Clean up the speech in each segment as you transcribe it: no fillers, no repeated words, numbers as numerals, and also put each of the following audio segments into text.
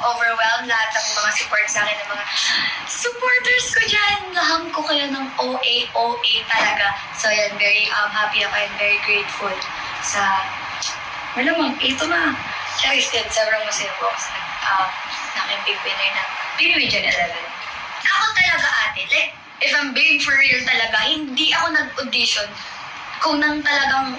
overwhelmed lahat ng mga support sa akin, ng mga supporters ko dyan. Laham ko kayo ng OA talaga. So yan, very happy ako and very grateful sa malamang, ito na. Charis din, sobrang masaya po ako sa naking big winner ng Big Region 11. Ako talaga ate, like, if I'm being for real talaga, hindi ako nag-audition kung nang talagang,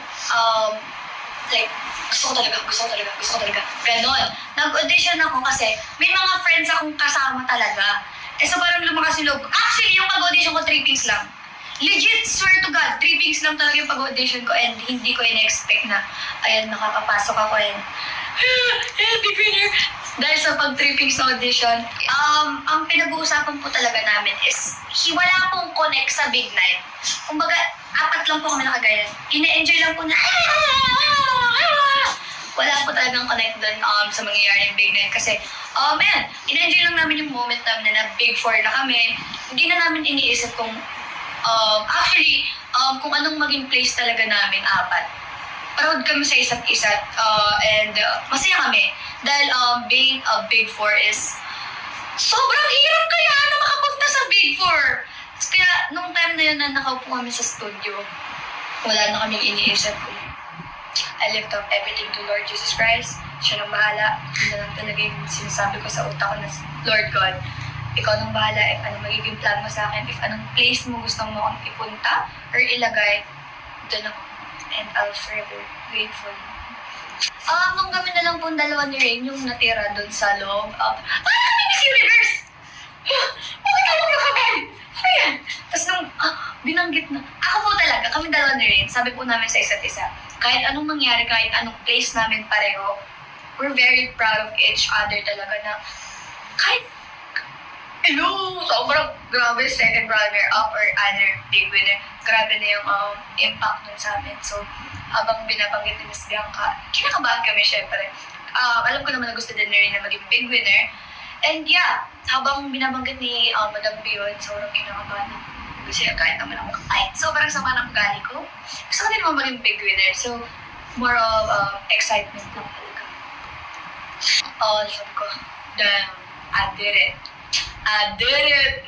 like, gusto ko talaga. Ganon. Nag-audition ako kasi may mga friends akong kasama talaga. So parang lumakas yung loob. Actually, yung pag-audition ko, 3 pings lang. Legit, swear to God, 3 pings lang talaga yung pag-audition ko and hindi ko in-expect na, ayan, nakakapasok ako and, big winner. Dahil sa pag-3 na audition, ang pinag-uusapan po talaga namin is, wala pong connect sa Big Night. Kumbaga, 4 lang po kami nakagayan. Ine-enjoy lang po na, wala po talagang connect doon sa mangyayaring Big Night. Kasi, ine-enjoy lang namin yung moment namin na Big 4 na kami. Hindi na namin iniisip kung, kung anong maging place talaga namin, 4. Proud kami sa isa't isa and masaya kami. Dahil being a Big 4 is sobrang hirap kaya na makapunta sa Big 4. Kaya nung time na yun na nakaupo kami sa studio, wala na kaming iniisip ko. I lift up everything to Lord Jesus Christ. Siya nang bahala. Yun na lang talaga yung sinasabi ko sa utak ko na, Lord God, ikaw nang bahala if anong magiging plan mo sa akin, if anong place mo gusto mo akong ipunta or ilagay, doon ako. And I'll forever grateful. Nung kami na lang pong dalawa ni Rain yung natira doon sa loob. Kami Miss Universe! Bakit tawag na kami? Ano yan? Tapos nung binanggit na, ako po talaga, kami dalawa ni Rain, sabi po namin sa isa't isa, kahit anong mangyari, kahit anong place namin pareho, we're very proud of each other talaga na kahit sobrang grabe, second runner-up or other big winner. Grabe na yung impact nun sa amin. So, habang binabanggit ni Miss Bianca, kinakabahan kami syempre. Alam ko naman na gusto din na rin na maging big winner. And yeah, habang binabanggit ni Madam Bion, sobrang kinakabahan ako. Kasi kahit naman ako, sobrang sama ng ugali ko. Gusto ko din naman maging big winner. So, more of excitement lang talaga. Sabi ko, damn, I did it.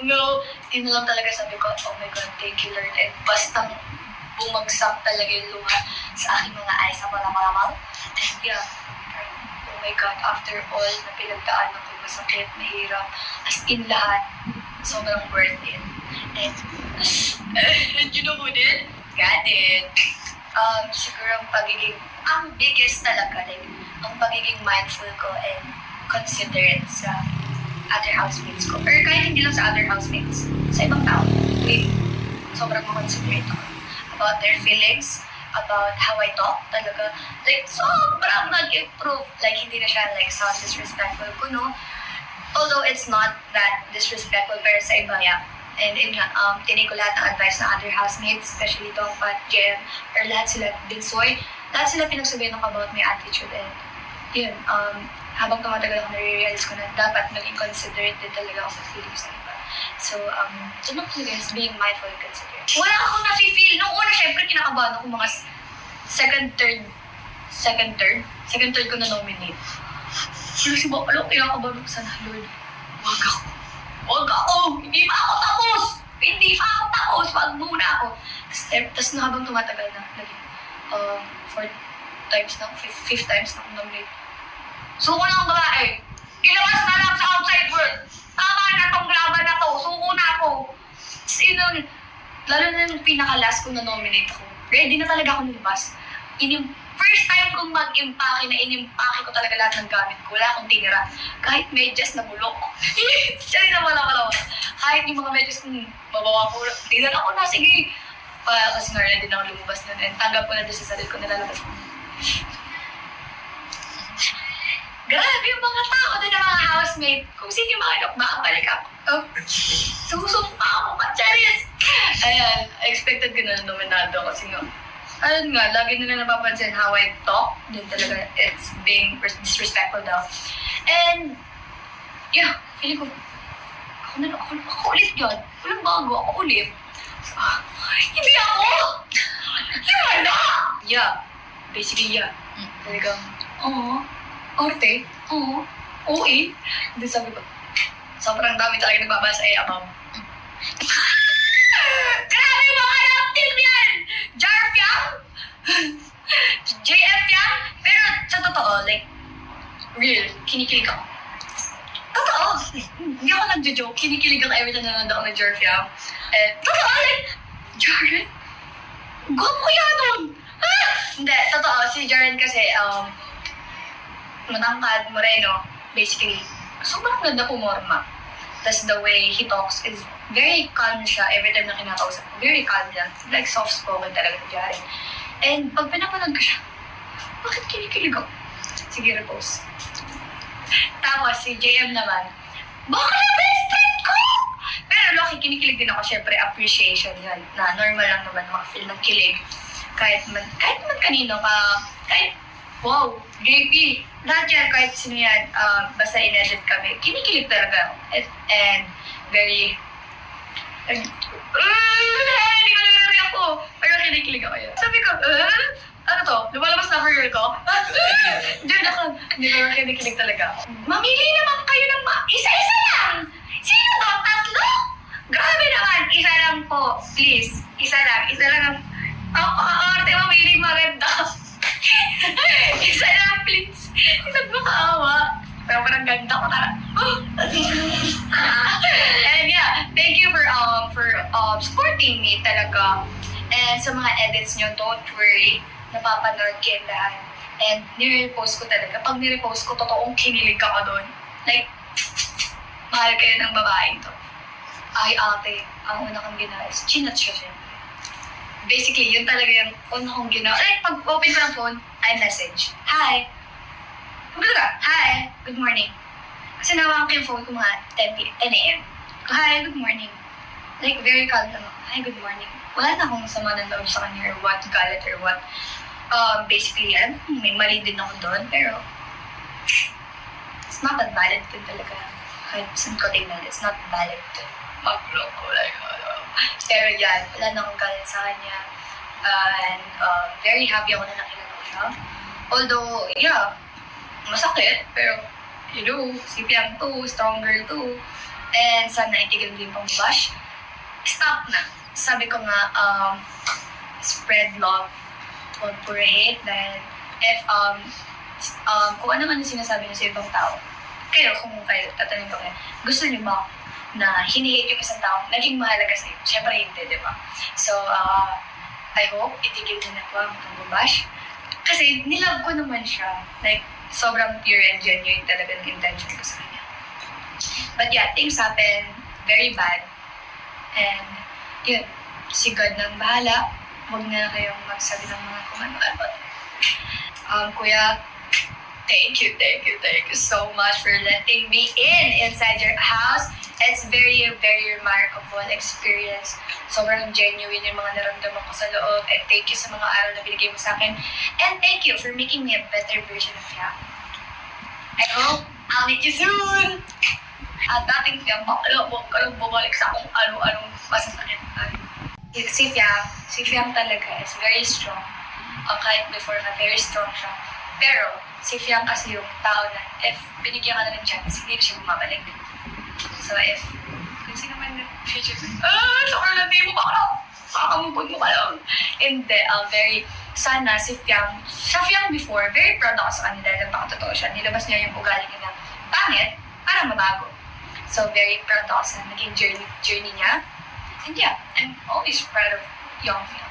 No. Yun na lang talaga sabi ko, oh my God, thank you Lord. And bastang bumagsak talaga yung luha sa aking mga eyes na malamal. And yeah, oh my God, after all na pinagdaanan ko, masakit, mahirap, as in lahat, sobrang worth it. And you know who did? God did. Siguro ang biggest talaga, like, ang pagiging mindful ko and considerate sa other housemates ko. Or kahit hindi lang sa other housemates, sa ibang tao. Sobrang considerate ako about their feelings, about how I talk talaga. Like, sobrang nag-improve. Like, hindi na siya like sound disrespectful ko, no? Although it's not that disrespectful, pero sa iba, yeah. And yun nga, tinig ko lahat ng advice ng other housemates, especially Tongpat, Jem, or lahat sila, Dinsoy. Lahat sila pinagsabihan ako about my attitude. And yun, habang tumatagal ako, nare-realize ko na dapat maging considerate din talaga ako sa feelings ng iba. So, yun lang talaga is being mindful and considerate. Wala akong nafe-feel. Noong una, syempre, kinakabahan ako mga second, third ko na-nominate. Pero si Bakalo, kinakabahan ako sana, Lord, wag ako! Hindi pa ako tapos! Wag muna ako! Tapos na habang tumatagal na, naging 5th times na akong nominate. Suko na ang babae. Ilabas na lang sa outside world. Tama na tong laban na to. Suko na ako. Lalo na yung pinaka-last kong na-nominate ako. Ready na talaga ako nilabas. First time kong mag-impake na inimpake ko talaga lahat ng gamit ko. Wala akong tinira. Kahit medyas na bulok. Siya na wala. Kahit yung mga medyas kong mabawa ko. Tinira ako na. Sige. Kasi nga ready na ako lumabas nun. And tanggap ko na doon sa sarili ko nilalabas ko. Grabe yung mga tao doon ng mga housemate. Kung sino yung mga balik ako. Susumpa ako ka, Charis! Ayan, expected ko na nominado kasi nga. Ayun nga, lagi nila napapansin how I talk. Din talaga, it's being disrespectful daw. And, yeah, feeling ko, ako ulit yun. Walang bago, ako ulit. So, hindi ako! Wala! Yeah, basically, yeah. Talagang, Arte? Oo. OA. Hindi sabi ko, sobrang dami talaga nagbabasa above. Grabe mga naptin yan! Jarf yan! JF yan! Pero sa totoo, like, real, kinikilig ako. Totoo! Hindi ako nagjo-joke, kinikilig ako every time na nanonood ako ng Jarf yan. Totoo, like, Jaren? Gwapo yan nun! Hindi, totoo, si Jaren kasi, matangkad, moreno, basically, sobrang ganda pumorma. Tapos the way he talks is very calm siya every time na kinakausap ko. Very calm lang. Like soft-spoken talaga si Jaren. And pag pinapanood ko siya, bakit kinikilig ako? Sige, repost. Tapos si JM naman, baka na best friend ko! Pero Loki, kinikilig din ako. Siyempre, appreciation yan. Na normal lang naman maka-feel ng kilig. Kahit man kanino ka, kahit wow, JP, lahat yan, kahit sino yan, basta in-edit kami, kinikilig talaga ako. And very, hindi ko nalari ako, pero kinikilig ako yun. Sabi ko, ano to, lumalabas na career ko? Diyan ako, hindi ko kinikilig talaga ako. Mamili naman kayo ng isa-isa lang! Sino to? Tatlo? Grabe naman, isa lang po, please. Isa lang ang, arte mamili maganda. Isa lang, please. Isang makaawa. Pero parang ganda ko na. And yeah, thank you for supporting me talaga. And sa mga edits nyo, don't worry. Napapanood kayo lahat. And nire-repost ko talaga. Pag nire-repost ko, totoong kinilig ako doon. Like, mahal kayo ng babaeng to. Ay, ate, ang una kong ginawa is chinat siya. Basically, yun talaga yung una kong ginawa. Like, pag open ko ng phone, I message. Hi. Hi. Good morning. Kasi nawakan ko yung phone ko mga 10 a.m. Hi, good morning. Like, very calm lang ako. Hi, good morning. Wala na akong sama ng loob sa kanya or what, galit or what. Basically, may mali din ako doon, pero it's not that valid din talaga. Kahit saan ko tingnan, it's not valid to magloko like pero yan, wala na akong galit sa kanya. And very happy ako na nakilala ko siya. Although, yeah, masakit, pero you know, si Piang too, stronger too. And sana itigil din pang bash. Stop na. Sabi ko nga, spread love, huwag puro hate. Dahil if, kung ano man yung sinasabi niyo sa ibang tao, kung kayo, tatanungin ko kayo, gusto niyo ba na hinihate yung isang tao, naging mahalaga sa'yo? Siyempre hindi, di ba? So, I hope itigil din ako ang pag-bash. Kasi nilove ko naman siya. Like, sobrang pure and genuine talaga ng intention ko sa kanya. But yeah, things happen very bad. And, yun, si God nang bahala. Huwag na kayong magsabi ng mga kung ano-ano. Kuya, thank you so much for letting me inside your house. It's very, very remarkable experience. Sobrang genuine yung mga naramdaman ko sa loob. And thank you sa mga araw na binigay mo sa akin. And thank you for making me a better version of you. I hope I'll meet you soon! At dating Fiam, huwag ka lang bumalik sa kung ano-anong masasakit. Si Fiam talaga is very strong. Kahit before na very strong siya. Pero, si Fiam kasi yung tao na if binigyan ka na ng chance, hindi siya bumabalik. So if, kung sino man na future ko, sobrang hindi mo pa lang, kakamupod mo ka lang. Hindi, sana si Fiam before, very proud ako sa kanila dahil napakatotoo siya. Nilabas niya yung ugali niya na pangit, para mabago. So very proud ako sa naging journey niya. And yeah, I'm always proud of young Fiam.